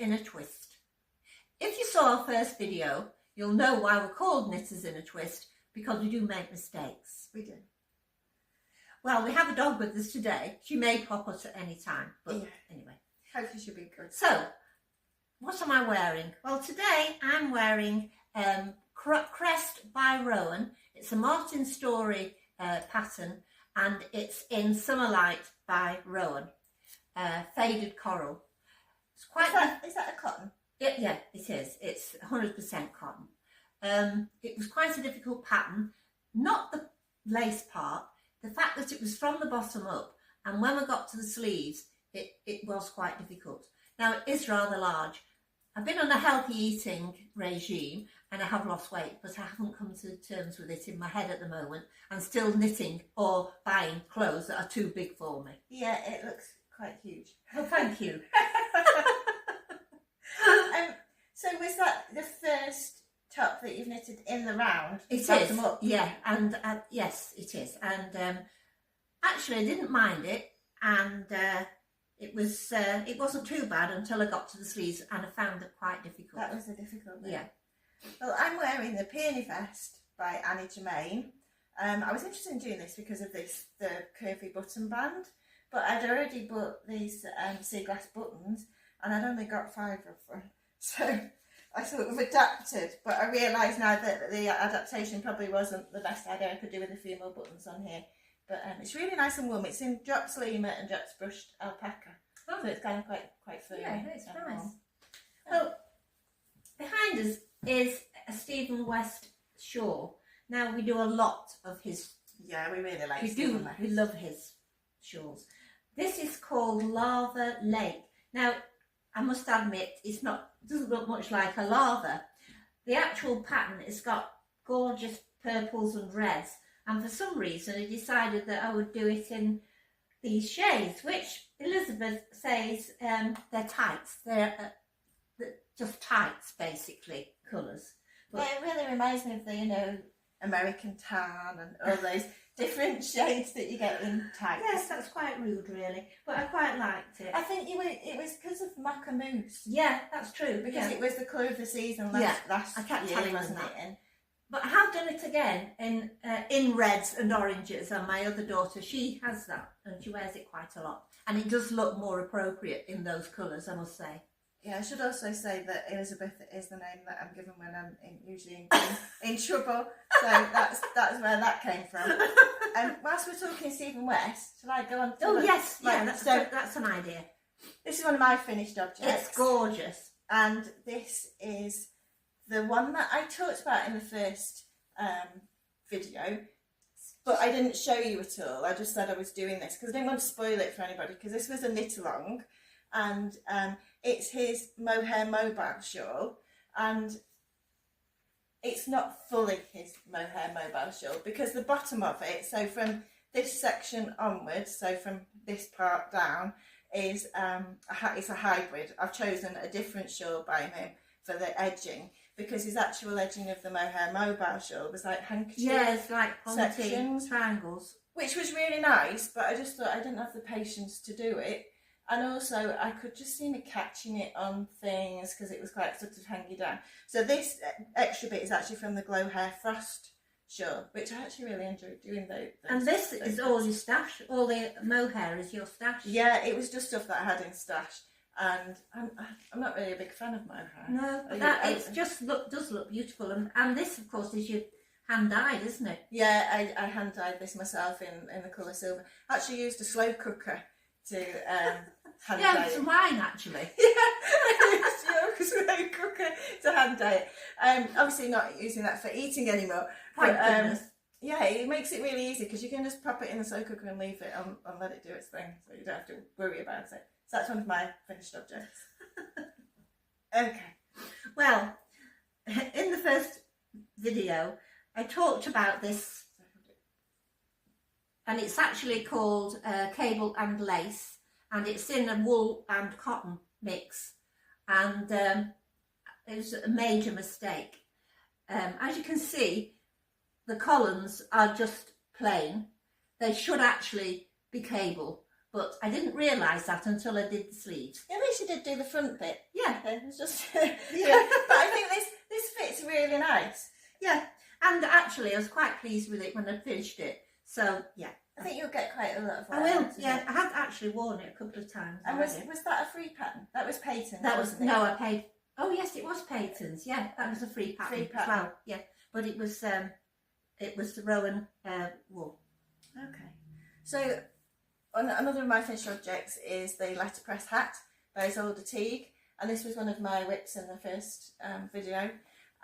in a Twist. If you saw our first video, you'll know why we're called Knitters in a Twist, because we do make mistakes. We do. Well, we have a dog with us today. She may pop us at any time, but anyway. Hopefully she'll be good. So, what am I wearing? Well, today I'm wearing Crest by Rowan. It's a Martin Storey pattern, and it's in Summerlite by Rowan. Faded coral. It's quite. Is that a cotton? Yeah, it is. It's 100% cotton. It was quite a difficult pattern. Not the lace part. The fact that it was from the bottom up, and when we got to the sleeves, it was quite difficult. Now, it is rather large. I've been on a healthy eating regime and I have lost weight, but I haven't come to terms with it in my head at the moment. I'm still knitting or buying clothes that are too big for me. Yeah, it looks quite huge. Well, thank you. So was that the first top that you've knitted in the round? It is, yeah, and yes, it is. And actually, I didn't mind it, and it wasn't too bad until I got to the sleeves, and I found it quite difficult. That was the difficult bit. Yeah. Well, I'm wearing the Peony vest by Germain. I was interested in doing this because of the curvy button band, but I'd already bought these seagrass buttons, and I'd only got 5 of them. So I sort of adapted, but I realise now that the adaptation probably wasn't the best idea. I could do with a few more buttons on here. But it's really nice and warm. It's in Jock's Lima and Jock's brushed alpaca. Oh, So it's kind of quite furry. Yeah, it's nice. Well, behind us is a Stephen West shawl. Now, we do a lot of his. Yeah, we really like Stephen West. We love his shawls. This is called Lava Lake. Now, I must admit, doesn't look much like a lava. The actual pattern has got gorgeous purples and reds, and for some reason I decided that I would do it in these shades, which Elizabeth says they're tights. They're just tights, basically, colours. Yeah, it really reminds me of the, American tan and all those different shades that you get in tights. Yes, that's quite rude, really, but I quite liked it. I think it was because of Maca Mousse. Yeah, that's true. Because it was the colour of the season last I kept year, telling wasn't that. it? But I have done it again in reds and oranges, and my other daughter, she has that, and she wears it quite a lot. And it does look more appropriate in those colours, I must say. Yeah, I should also say that Elizabeth is the name that I'm given when I'm usually in trouble. So that's where that came from. Whilst we're talking Stephen West, shall I go on to yes, right, yeah, that's an idea. This is one of my finished objects. It's gorgeous. And this is the one that I talked about in the first video, but I didn't show you at all. I just said I was doing this because I didn't want to spoil it for anybody, because this was a knit along, and it's his Mohair mobile shawl, and it's not fully his Mohair mobile shawl because the bottom of it, so from this section onwards, so from this part down, is it's a hybrid. I've chosen a different shawl by him for the edging, because his actual edging of the Mohair mobile shawl was like handkerchief like sections, triangles, which was really nice, but I just thought I didn't have the patience to do it. And also I could just see me catching it on things because it was quite sort of hanging down. So this extra bit is actually from the Glow Hair Frost shawl, which I actually really enjoyed doing those. And this is all your stash, all the mohair is your stash? Yeah, it was just stuff that I had in stash. And I'm not really a big fan of mohair. No, but it just does look beautiful. And this, of course, is your hand-dyed, isn't it? Yeah, I hand-dyed this myself in the colour silver. I actually used a slow cooker to hand dye it. Some wine, actually. I used a slow cooker to hand dye it. Obviously not using that for eating anymore. Thank goodness. Yeah, it makes it really easy because you can just pop it in the slow cooker and leave it and let it do its thing, so you don't have to worry about it. So that's one of my finished objects. Okay. Well, in the first video, I talked about this, and it's actually called Cable and Lace, and it's in a wool and cotton mix, and it was a major mistake. As you can see, the collars are just plain. They should actually be cable, but I didn't realise that until I did the sleeves. At least you did do the front bit. Yeah. It was just, yeah. But I think this fits really nice. Yeah, and actually I was quite pleased with it when I finished it. So yeah, I think you'll get quite a lot of I will. Yeah, I have actually worn it a couple of times. And was that a free pattern? That was Patons. That was wasn't it? no, I paid. Oh yes, it was Patons. Yeah, that was a free pattern as well. Yeah, but it was the Rowan wool. Okay. So another of my finished objects is the Letterpress hat by Ysolda Teague, and this was one of my whips in the first video.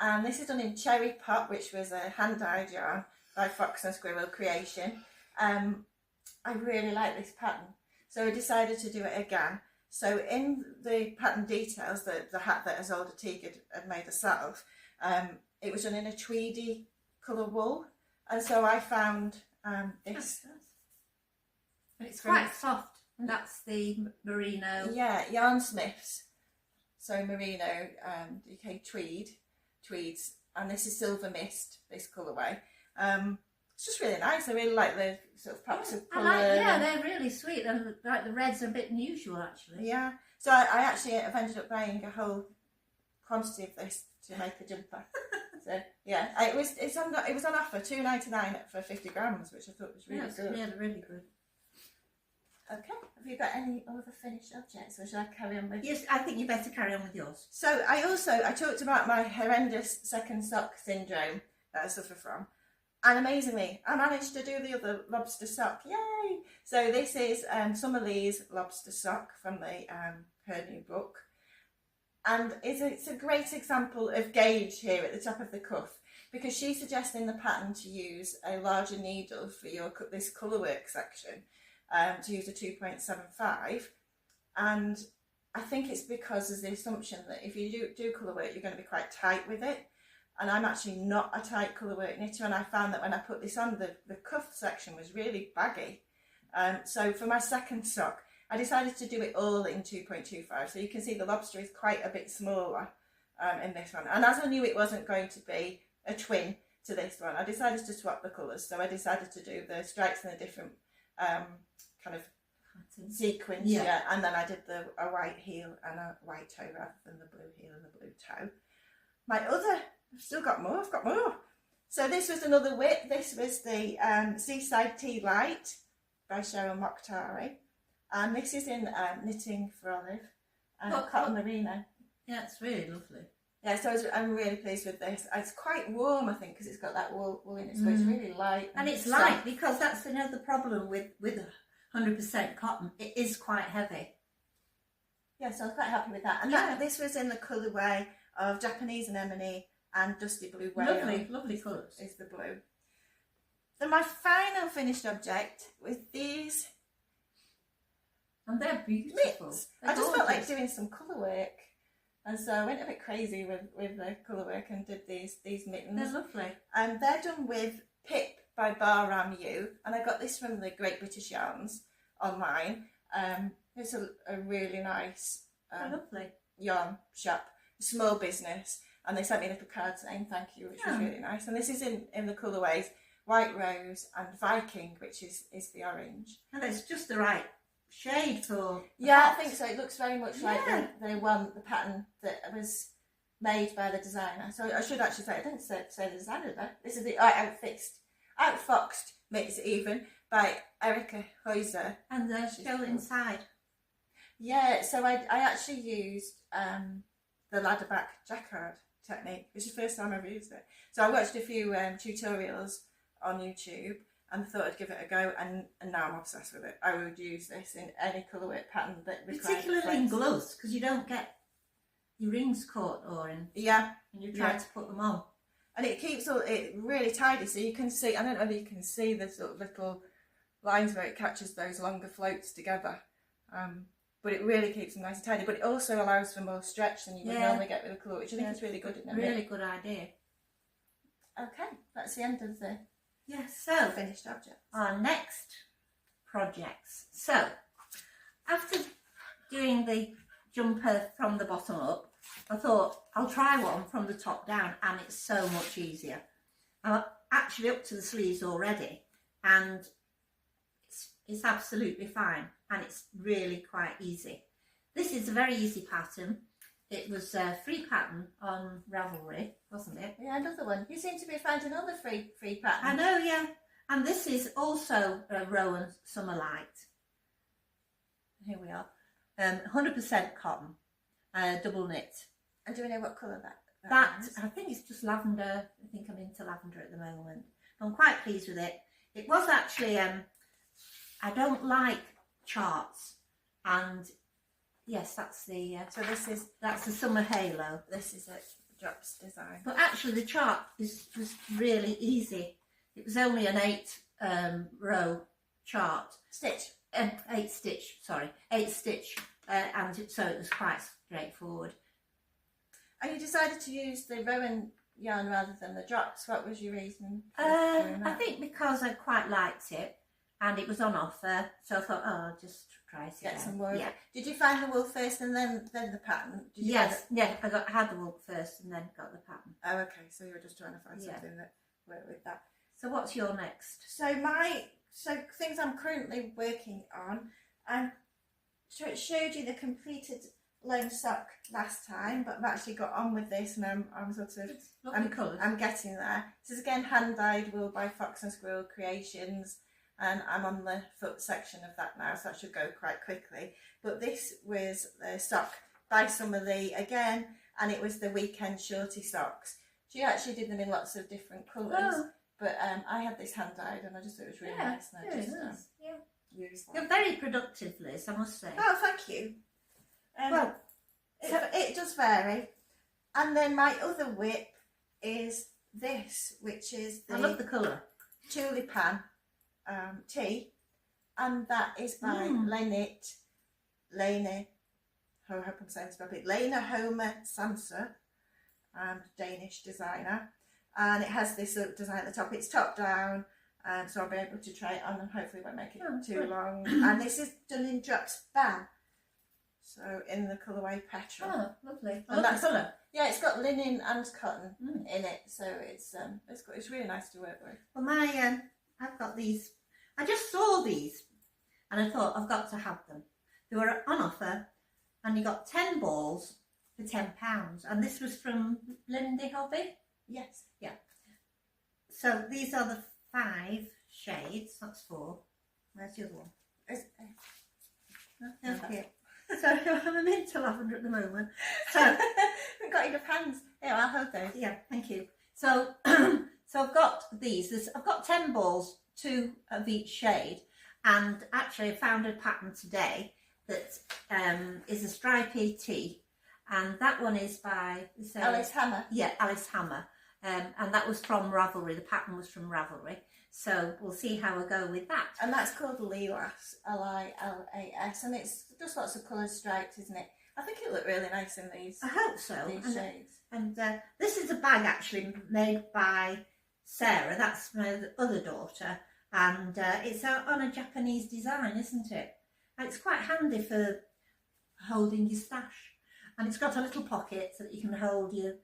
And this is done in Cherry Pot, which was a hand-dyed yarn by Fox and Squirrel Creation. I really like this pattern, so I decided to do it again. So in the pattern details, the hat that Ysolda Teague had made herself, it was done in a tweedy colour wool, and so I found this. It's quite soft, and that's the Merino. Yeah, Yarnsmiths. So Merino, UK Tweeds, and this is Silver Mist, this colourway. It's just really nice. I really like the sort of pops of colour. They're really sweet. And like the reds are a bit unusual, actually. Yeah. So I actually have ended up buying a whole quantity of this to make a jumper. So yeah, it was on offer, $2.99 for 50 grams, which I thought was really good. Yeah, really good. Okay. Have you got any other finished objects, or should I carry on with? Yes, I think you better carry on with yours. So I talked about my horrendous second sock syndrome that I suffer from. And amazingly, I managed to do the other Lobstah sock. Yay! So this is Summerlite's Lobstah sock from her new book. And it's a great example of gauge here at the top of the cuff, because she's suggesting the pattern to use a larger needle for this colourwork section, to use a 2.75. And I think it's because there's the assumption that if you do colourwork, you're going to be quite tight with it. And I'm actually not a tight colourwork knitter, and I found that when I put this on, the cuff section was really baggy. So for my second sock, I decided to do it all in 2.25. So you can see the Lobstah is quite a bit smaller in this one. And as I knew it wasn't going to be a twin to this one, I decided to swap the colours. So I decided to do the stripes in a different kind of sequence, yeah. And then I did a white heel and a white toe rather than the blue heel and the blue toe. I've got more. So this was another whip. This was the Seaside Tea Light by Cheryl and Mokhtari. And this is in Knitting for Olive and Cotton Merino. Yeah, it's really lovely. Yeah, so I'm really pleased with this. It's quite warm, I think, because it's got that wool in it, so it's really light. And it's light, because that's another problem with 100% cotton. It is quite heavy. Yeah, so I was quite happy with that. And this was in the colourway of Japanese Anemone and Dusty Blue Whale. Lovely colours. Is the blue. Then my final finished object was these. And they're beautiful. Mitts. I just felt like doing some colour work. And so I went a bit crazy with the colour work and did these mittens. They're lovely. And they're done with Pip by Baa Ram Ewe. And I got this from the Great British Yarns online. It's a really nice lovely yarn shop, small business. And they sent me a little card saying thank you, which was really nice. And this is in the colourways White Rose and Viking, which is the orange. And it's just the right shade for I think so. It looks very much like the pattern that was made by the designer. So I should actually say, I didn't say the designer there. This is the Outfoxed mitts even by Erica Heusser. And they're still inside. Yeah, so I actually used the ladder back jacquard technique. It's the first time I've used it. So I watched a few tutorials on YouTube and thought I'd give it a go, and now I'm obsessed with it. I would use this in any colourwork pattern that requires particularly in gloves, because you don't get your rings caught and you try to put them on. And it keeps it really tidy, so you can see, I don't know whether you can see the sort of little lines where it catches those longer floats together. But it really keeps them nice and tidy, but it also allows for more stretch than you would normally get with a colour, which I think is really good. Really good idea. Okay, that's the end of the so finished object. Our next projects. So after doing the jumper from the bottom up, I thought I'll try one from the top down, and it's so much easier. I'm actually up to the sleeves already, and it's absolutely fine. and it's really quite easy. This is a very easy pattern. It was a free pattern on Ravelry, wasn't it? Yeah, another one. You seem to be finding other free patterns. I know, yeah. And this is also a Rowan Summerlite. Here we are. 100% cotton, double knit. And do we know what colour that That is? I think it's just lavender. I think I'm into lavender at the moment. I'm quite pleased with it. It was actually, I don't like charts, and yes, that's the, so that's the summer halo. This is a drops design. But actually the chart was really easy. It was only an 8 row chart. Stitch. 8 stitch, sorry, 8 stitch, and so it was quite straightforward. And you decided to use the Rowan yarn rather than the drops. What was your reason for doing that? I think because I quite liked it and it was on offer, so I thought, oh, I'll just try it Get again. some wool. Yeah. Did you find the wool first and then the pattern? Did you Yes, yeah, I had the wool first and then got the pattern. Oh, okay, so you were just trying to find something that worked with that. So what's your next? So things I'm currently working on, and so it showed you the completed lone sock last time, but I've actually got on with this, and I'm sort of I'm getting there. This is again hand dyed wool by Fox and Squirrel Creations, and I'm on the foot section of that now, so that should go quite quickly. But this was the sock by Summerlite again, and it was the weekend shorty socks. She actually did them in lots of different colours. Oh. But I had this hand dyed and I just thought it was really nice. And I just used that. You're very productive, Liz, I must say. Oh, thank you. Well, it does vary. And then my other whip is this, which is the I love the colour. Tulipan tea. And that is by Lena, I hope I'm saying this properly, Lena Homer Sansa, Danish designer. And it has this design at the top. It's top down, so I'll be able to try it on and hopefully won't make it too long. And this is done in drops Baa, so in the colourway petrol. Oh, lovely. And that's colour. Yeah, it's got linen and cotton in it, so it's really nice to work with. Well, I've got these. I just saw these, and I thought I've got to have them. They were on offer, and you got 10 balls for £10, and this was from Lindy Hobby. Yes. Yeah. So these are the 5 shades. That's 4. Where's the other one? Okay. So I'm into lavender at the moment. So we've got enough hands. Yeah, I'll hold those. Yeah, thank you. So so I've got these. I've got 10 balls, 2 of each shade, and actually I found a pattern today that is a stripy tee, and that one is by Alice Hammer. Yeah, Alice Hammer. And that was from Ravelry. The pattern was from Ravelry. So we'll see how I go with that. And that's called Lilas, Lilas, and it's just lots of coloured stripes, isn't it? I think it looked really nice in these. I hope so. These shades. And this is a bag actually made by Sarah. That's my other daughter, and it's on a Japanese design, isn't it? And it's quite handy for holding your stash. And it's got a little pocket so that you can hold your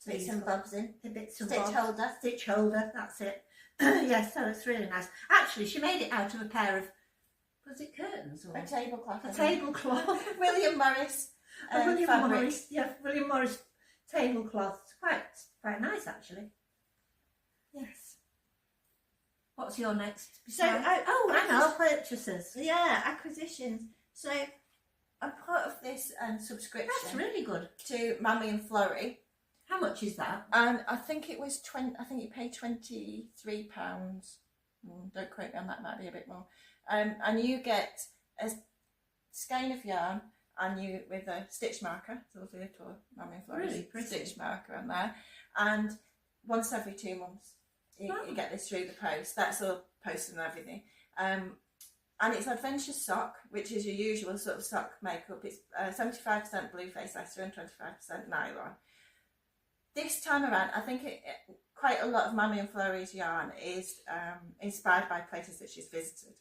bits and bobs in. Stitch holder, that's it. Yes, so it's really nice. Actually, she made it out of a pair of, was it curtains? Or a tablecloth. A tablecloth. William Morris William fabric. Morris, yeah, William Morris tablecloth. It's quite nice, actually. Yes. What's your next? So, I know, purchases. Yeah, acquisitions. So, I'm part of this subscription. That's really good. To Mammy and Florrie. How much is that? And I think it was I think you pay £23. Don't quote me on that. Might be a bit more. And you get a skein of yarn, and you with a stitch marker. So there's a little Mammy and Florrie really pretty stitch marker on there. And once every 2 months, you get this through the post. That's all posted and everything. And it's Adventure Sock, which is your usual sort of sock makeup. It's 75% blue face ester and 25% nylon. This time around, I think quite a lot of Mammy and Florrie's yarn is inspired by places that she's visited.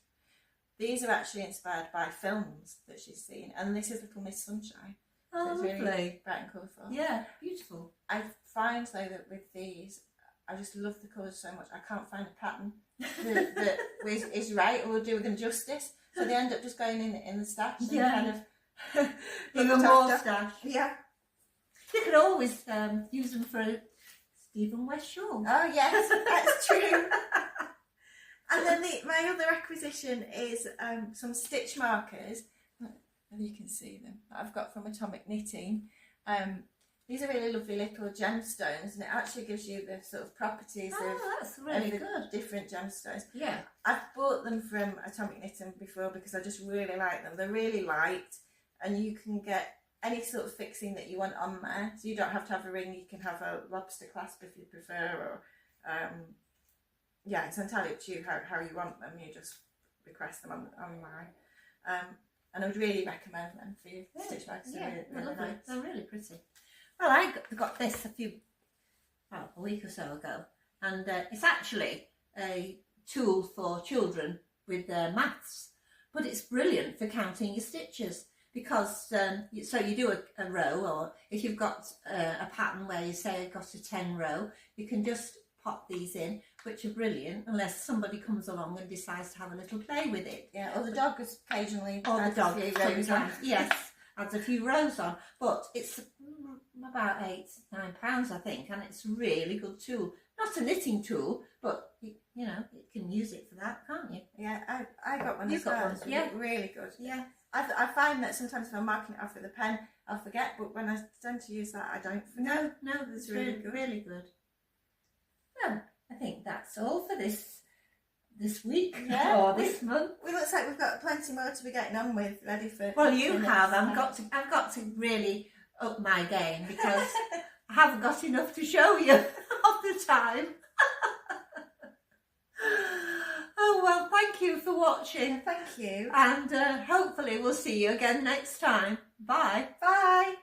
These are actually inspired by films that she's seen, and this is Little Miss Sunshine. Oh, so it's lovely. really bright and colourful. Yeah, beautiful. I find though that with these, I just love the colours so much. I can't find a pattern that is right or will do them justice. So they end up just going in the stash and kind of even more stash. Yeah. You could always use them for a Stephen West shawl. Oh yes, that's true. And then my other acquisition is some stitch markers. Maybe you can see them. I've got from Atomic Knitting. These are really lovely little gemstones, and it actually gives you the sort of properties that's really good. Different gemstones. Yeah. I've bought them from Atomic Knitting before because I just really like them. They're really light, and you can get any sort of fixing that you want on there. So you don't have to have a ring. You can have a lobster clasp if you prefer, or yeah, it's entirely up to you how you want them. You just request them online. And I would really recommend them for you. Stitch markers. Yeah, really nice. They're really pretty. Well, I got this a week or so ago, and it's actually a tool for children with maths, but it's brilliant for counting your stitches because so you do a row, or if you've got a pattern where you say you've got a 10 row, you can just pop these in, which are brilliant unless somebody comes along and decides to have a little play with it. Yeah, or the dog is occasionally adds a few rows on. Yes, adds a few rows on, but it's about £8-9 I think, and it's a really good tool. Not a knitting tool, but you know, you can use it for that, can't you? Yeah, I got one as well. It's really good. Yeah. I find that sometimes if I'm marking it off with a pen, I'll forget, but when I tend to use that, I don't forget. No, it's really good. Really good. Well, I think that's all for this week or this month. It looks like we've got plenty more to be getting on with, ready for. Well, you have. I've got to really up my game because I haven't got enough to show you of the time. Oh well, thank you for watching. Thank you, and hopefully we'll see you again next time. Bye. Bye.